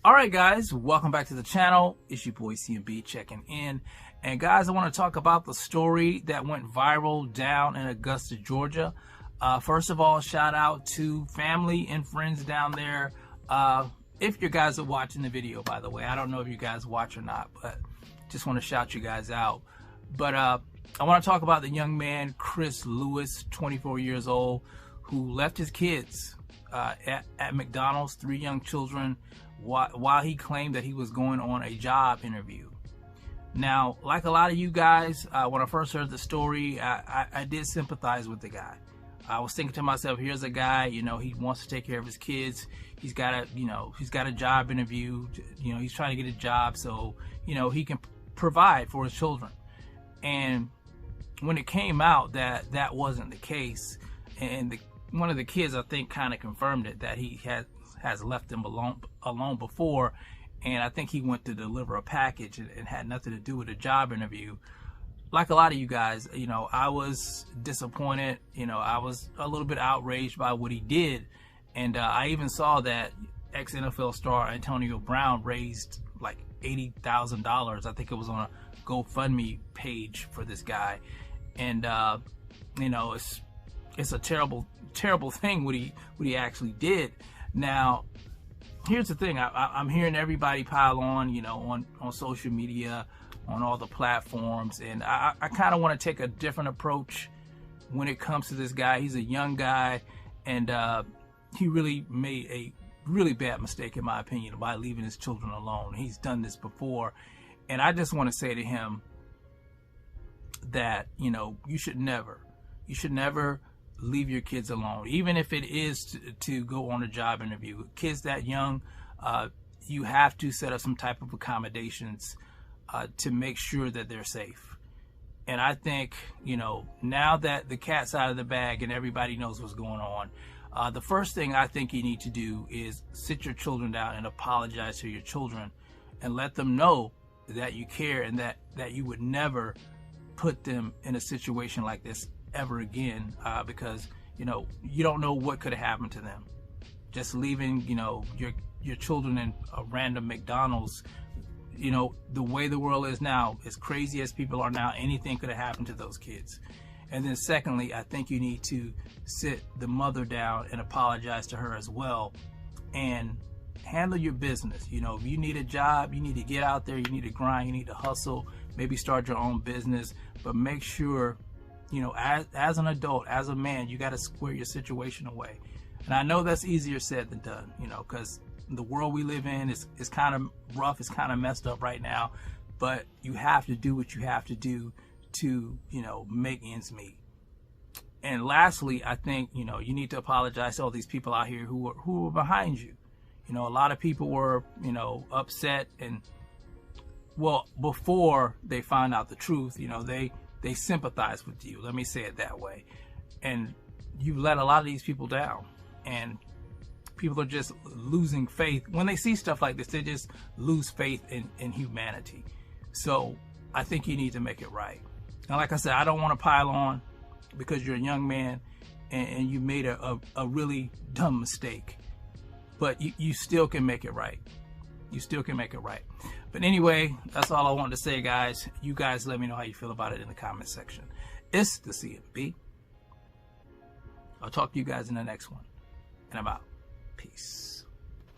Alright guys, welcome back to the channel. It's your boy CMB checking in. And guys, I want to talk about the story that went viral down in Augusta, Georgia. First of all, shout out to family and friends down there. If you guys are watching the video, by the way, I don't know if you guys watch or not, but just want to shout you guys out. But I want to talk about the young man, Chris Lewis, 24 years old, who left his kids at McDonald's, 3 young children, while he claimed that he was going on a job interview. Now, like a lot of you guys, when I first heard the story, I did sympathize with the guy. I was thinking to myself, here's a guy, you know, he wants to take care of his kids. He's got a job interview. You know, he's trying to get a job so, you know, he can provide for his children. And when it came out that that wasn't the case, and one of the kids, I think, kind of confirmed it, that he has left them alone before, and I think he went to deliver a package and had nothing to do with a job interview. Like a lot of you guys, you know, I was disappointed. You know, I was a little bit outraged by what he did, and I even saw that ex-NFL star Antonio Brown raised like $80,000. I think it was on a GoFundMe page for this guy, and you know, it's a terrible thing what he actually did. Now, here's the thing. I'm hearing everybody pile on, you know, on social media, on all the platforms, and I kind of want to take a different approach when it comes to this guy. He's a young guy, and he really made a really bad mistake, in my opinion, by leaving his children alone. He's done this before, and I just want to say to him that, you know, you should never leave your kids alone, even if it is to go on a job interview. Kids that young, you have to set up some type of accommodations to make sure that they're safe. And I think, you know, now that the cat's out of the bag and everybody knows what's going on, the first thing I think you need to do is sit your children down and apologize to your children and let them know that you care and that you would never put them in a situation like this ever again, because, you know, you don't know what could have happened to them. Just leaving, you know, your children in a random McDonald's, you know, the way the world is now, as crazy as people are now, anything could have happened to those kids. And then secondly, I think you need to sit the mother down and apologize to her as well, and handle your business. You know, if you need a job, you need to get out there, you need to grind, you need to hustle, maybe start your own business, but make sure, you know, as an adult, as a man, you got to square your situation away. And I know that's easier said than done, you know, because the world we live in is kind of rough, it's kind of messed up right now, but you have to do what you have to do to, you know, make ends meet. And lastly, I think, you know, you need to apologize to all these people out here who were behind you. You know, a lot of people were, you know, upset, and, well, before they found out the truth, you know, they sympathize with you, let me say it that way. And you've let a lot of these people down, and people are just losing faith. When they see stuff like this, they just lose faith in humanity. So I think you need to make it right. Now, like I said, I don't want to pile on because you're a young man and you made a really dumb mistake, but you still can make it right. You still can make it right. But anyway, that's all I wanted to say, guys. You guys let me know how you feel about it in the comment section. It's the CMB. I'll talk to you guys in the next one. And I'm out. Peace.